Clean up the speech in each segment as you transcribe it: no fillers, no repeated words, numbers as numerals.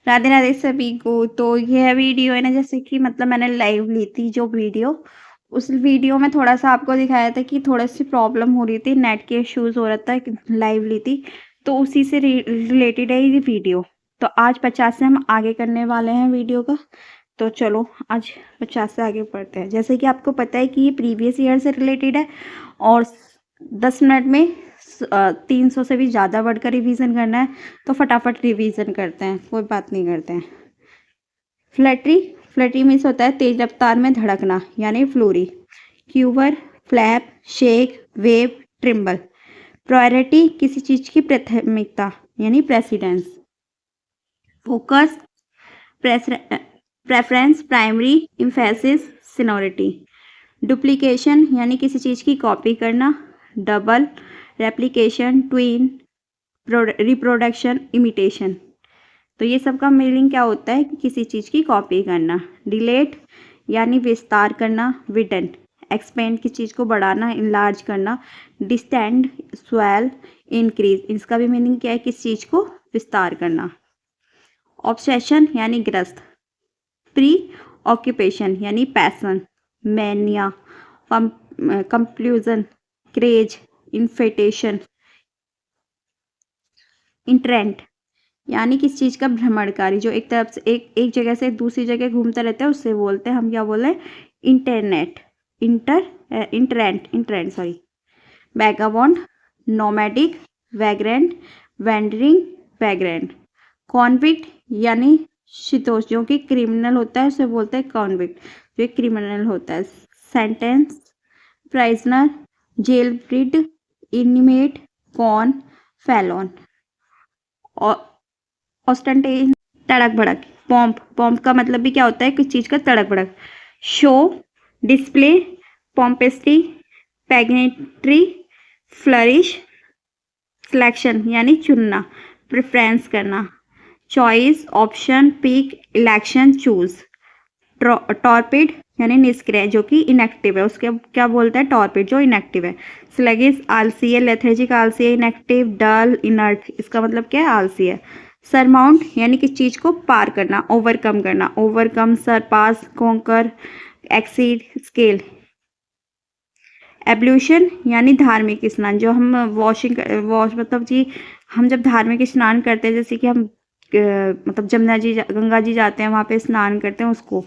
राधे राधे सभी को। तो यह वीडियो है ना, जैसे कि मतलब मैंने लाइव ली थी जो वीडियो, उस वीडियो में थोड़ा सा आपको दिखाया था कि थोड़ा सी प्रॉब्लम हो रही थी, नेट के इश्यूज हो रहा था। लाइव ली थी तो उसी से रिलेटेड है ये वीडियो। तो आज 50 से हम आगे करने वाले हैं वीडियो का। तो चलो आज 50 से आगे पढ़ते हैं। जैसे कि आपको पता है कि ये प्रीवियस ईयर से रिलेटेड है और 10 मिनट में 300 से भी ज़्यादा वर्ड का रिवीजन करना है। तो फटाफट रिवीजन करते हैं, कोई बात नहीं करते हैं। फ्लटरी, फ्लटरी मीन्स होता है तेज रफ्तार में धड़कना यानी flurry. Quiver, flap, shake, wave, tremble. Priority, किसी चीज़ की प्राथमिकता यानी precedence. Focus, preference, primary, emphasis, seniority. Duplication यानी किसी चीज़ की कॉपी करना। Double, replication, twin, reproduction, imitation. तो ये सब का मीनिंग क्या होता है कि किसी चीज़ की कॉपी करना। डिलेट यानी विस्तार करना। विडन, एक्सपेंड, किसी चीज़ को बढ़ाना, इनलार्ज करना। डिस्टेंड, स्वेल, इंक्रीज, इसका भी मीनिंग क्या है, किसी चीज़ को विस्तार करना। ऑब्सेशन यानी ग्रस्त। प्री ऑक्यूपेशन यानी passion. Mania, compulsion, craze, infatuation. Itinerant यानी किसी चीज़ का भ्रमणकारी, जो एक तरफ से एक जगह से दूसरी जगह घूमता रहता है, उससे बोलते हैं, हम क्या बोले, internet, itinerant sorry. Vagabond, nomadic, vagrant, wandering, vagrant. Convict यानी शितोष, जो कि क्रिमिनल होता है उसे बोलते हैं कॉन्विक्ट, जो क्रिमिनल होता है। Sentence, prisoner, jailbird, inmate, con, felon. Ostentation, तड़क भड़क। पॉम्प, पॉम्प का मतलब भी क्या होता है, किस चीज़ का तड़क भड़क। Show, display, pomposity, pageantry, flourish. Selection यानी चुनना, प्रेफरेंस करना। Choice, option, pick, election, choose. Torpid यानी निष्क्रिय, जो कि इनएक्टिव है, उसके क्या बोलते हैं, टॉर्पिड, जो इनएक्टिव है। स्लगिश, आलसी है। लेथर्जिक, आलसी है, इनएक्टिव। डल, इनर्ट, इसका मतलब क्या है, आलसी है। सरमाउंट यानी किसी चीज़ को पार करना, ओवरकम करना। Overcome, surpass, conquer, exceed, scale. Ablution यानी धार्मिक स्नान, जो हम वॉश मतलब जी, हम जब धार्मिक स्नान करते हैं, जैसे कि हम मतलब जमुना जी गंगा जी जाते हैं, वहाँ पे स्नान करते हैं, उसको।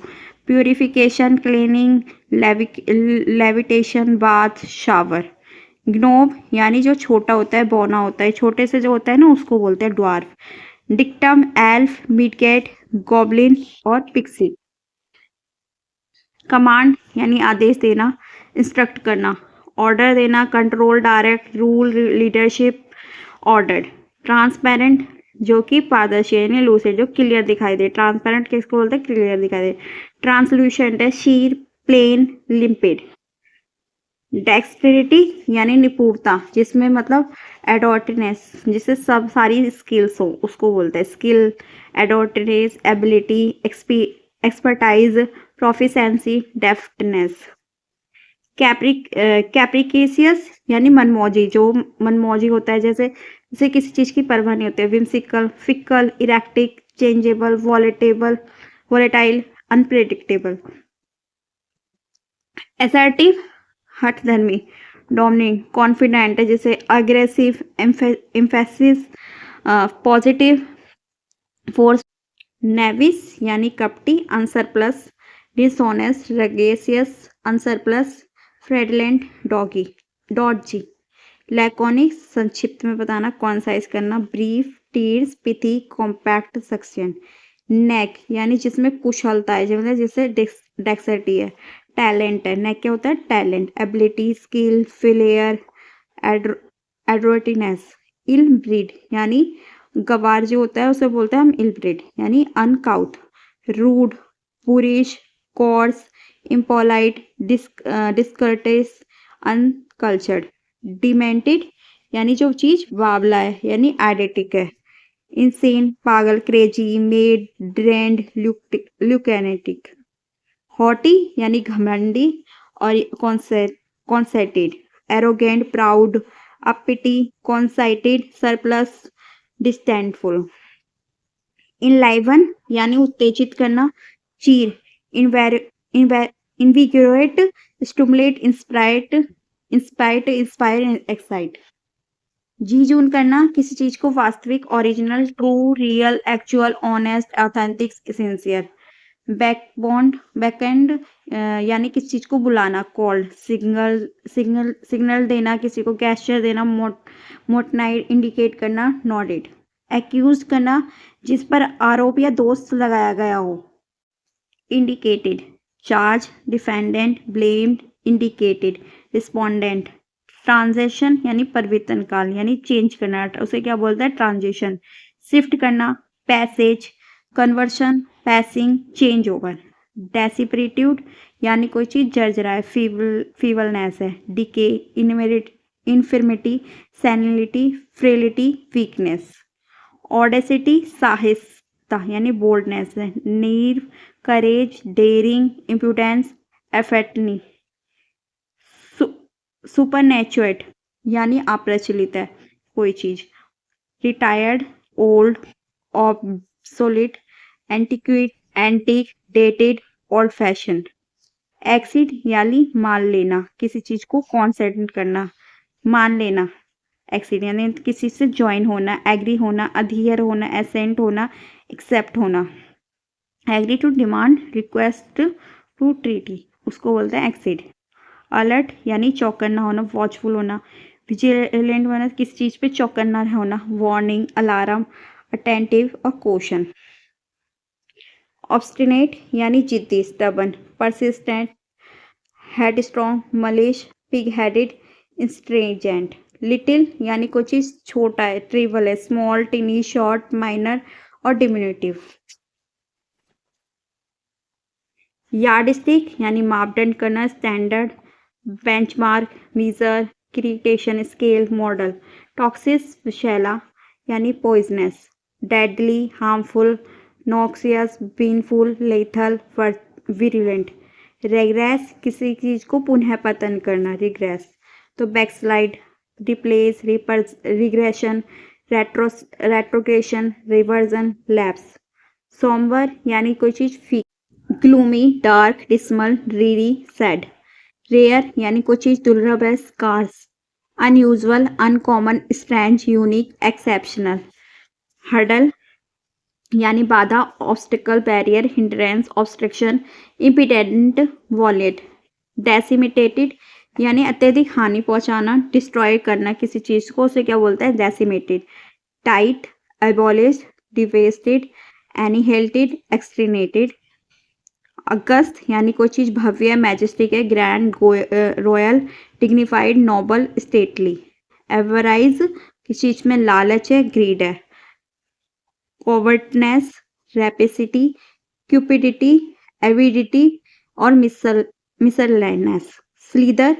Purification, cleaning, levitation, bath, shower. Gnome यानी जो छोटा होता है, बौना होता है, छोटे से जो होता है ना, उसको बोलते हैं ड्वार्फ। डिक्टम, एल्फ, मिडकेट, गॉबलिन और पिक्सी। कमांड यानी आदेश देना, इंस्ट्रक्ट करना। ऑर्डर देना, control, direct, rule, leadership, order. Transparent, जो कि पारदर्शी यानी लूसेंट, जो क्लियर दिखाई दे। ट्रांसपेरेंट किसको बोलते हैं, क्लियर दिखाई दे। ट्रांसल्यूसेंट है शीर, प्लेन, लिम्पिड। डेक्सटेरिटी यानी निपुणता, जिसमें मतलब एडोर्टनेस, जिससे सब सारी स्किल्स हो, उसको बोलते हैं skill. Adroitness, ability, expertise, proficiency, deftness. Capricious यानी मनमौजी, जो मनमौजी होता है, जैसे जैसे किसी चीज़ की परवाह नहीं होती है। Whimsical, fickle, erratic, changeable, volatile, unpredictable. Assertive, हठधर्मी, डोमिनेंट, कॉन्फिडेंट है, जैसे aggressive, emphasis, positive, force. Knavish यानी कपटी, unscrupulous, dishonest, rapacious, unscrupulous, fraudulent, doggy, dodgy. Laconic, संक्षिप्त में बताना, कॉन्साइज करना। Brief, terse, pithy, compact, succinct. Knack यानी जिसमें कुशलता है, मतलब जिससे डेक्सर्टी है। टैलेंट है, नेक क्या होता है, talent. Ability, skill, flair, adroitness. Ill bred यानी गवार जो होता है उसे बोलते हैं हम इल ब्रीड यानी uncouth. Rude, boorish, coarse, impolite, discourteous, uncultured. Demented यानी जो चीज बावला है यानी आइडेटिक है। इंसेन, पागल, crazy, mad, deranged, lunatic. Haughty यानी घमंडी और conceited. Arrogant, proud, uppity, conceited, supercilious, disdainful. Enliven यानी उत्तेजित करना, cheer invigorate, stimulate, inspire, excite. Genuine करना, किसी चीज को वास्तविक, original, true, real, actual, honest, authentic, sincere. Backend यानी किसी चीज को बुलाना, कॉल्ड, सिग्नल देना, किसी को गेस्चर देना, मोटनाइट, इंडिकेट करना, नॉडेड। एक्यूज करना, जिस पर आरोप या दोष लगाया गया हो, indicated, charge, defendant, blamed, indicated, respondent. Transaction यानी परिवर्तन काल यानी चेंज करना, उसे क्या बोलते हैं, ट्रांजिशन। शिफ्ट करना, passage, conversion, passing, change over. डेसिपरेट्यूड यानी कोई चीज जर्जरा है, फीवलनेस है। Decay, infirmity, senility, frailty, weakness. Audacity, साहसिकता यानी बोल्डनेस है। नीर, करेज, डेयरिंग, इम्प्रूडेंस, एफेटनी। सुपरनेचुरेट यानी अप्रचलित है कोई चीज। Retired, old, obsolete, antiquated, antique, dated, old fashion. Accede यानी मान लेना, किसी चीज को कॉन्सेंट करना, मान लेना। एक्सीड यानी किसी से ज्वाइन होना, एग्री होना, अधीर होना, एसेंट होना, एक्सेप्ट होना। Agree to demand, request to treaty, उसको बोलते हैं एक्सीड। अलर्ट यानी चौकन्ना होना, वॉचफुल होना। विजिलेंट होना, किसी चीज पे चौकन्ना होना, वार्निंग, अलार्म, अटेंटिव और क्वेश्चन। ऑब्स्टिनेट यानी जिद्दी, stubborn, persistent, headstrong, mulish, pig headed, intransigent. Little यानी कोई चीज छोटा है, ट्रिवल है, स्मॉल, टिनी, शॉर्ट, माइनर और डिमिनुटिव। यार्डस्टिक यानी मापदंड करना, standard, benchmark, measure, criterion, scale, model. Toxic, विषैला यानी poisonous, deadly, harmful, noxious, painful, lethal, virulent. Regress किसी चीज को पुनः पतन करना, रिग्रेस। तो backslide, replace, regression, retrogression, reversion, lapse. Sombre यानी कोई चीज फीकी, gloomy, dark, dismal, dreary, sad. Rare यानी कोई चीज दुर्लभ है, scarce. Unusual, uncommon, strange, unique, exceptional. Hurdle यानी बाधा, obstacle, barrier, hindrance, obstruction, impediment, wallet. Decimated यानी अत्यधिक हानि पहुंचाना, डिस्ट्रॉय करना किसी चीज को, उसे क्या बोलते हैं, decimated. Tight, abolish, divested, annihilated, exterminated. August यानी कोई चीज भव्य, मैजेस्टिक है, grand, royal, dignified, noble, stately. Avarice किसी चीज में लालच है, ग्रीड है। कोवर्टनेस, रैपिसिटी, क्यूपिडिटी, एविडिटी और मिसरलेनेस। स्लीदर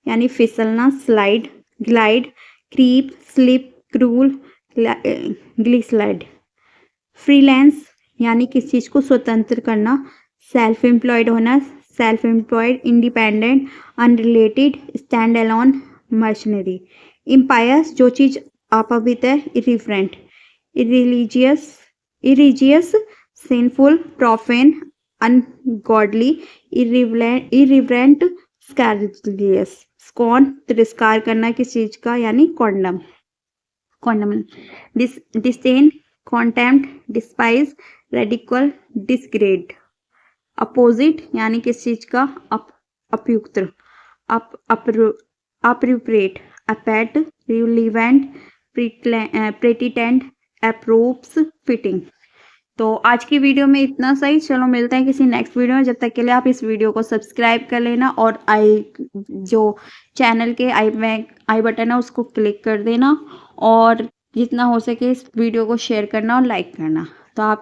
यानी फिसलना, slide, glide, creep, slip, crawl, glissade. Freelance यानी किसी चीज को स्वतंत्र करना, सेल्फ एम्प्लॉयड होना, self employed, independent, unrelated, stand alone, mercenary. Impious जो चीज अपवित्र है, irreverent, irreligious, sinful, profane, ungodly, irreverent, scandalous. Scorn तिरस्कार करना किसी चीज का यानी condemn. Disdain, contempt, despise, ridicule, degrade. Apposite यानी किस चीज का उपयुक्त, appropriate, apt, relevant, pertinent, apropos, fitting. तो आज की वीडियो में इतना सही। चलो मिलते हैं किसी नेक्स्ट वीडियो में। जब तक के लिए आप इस वीडियो को सब्सक्राइब कर लेना और जो चैनल के आई बटन है उसको क्लिक कर देना और जितना हो सके इस वीडियो को शेयर करना और लाइक करना। तो आप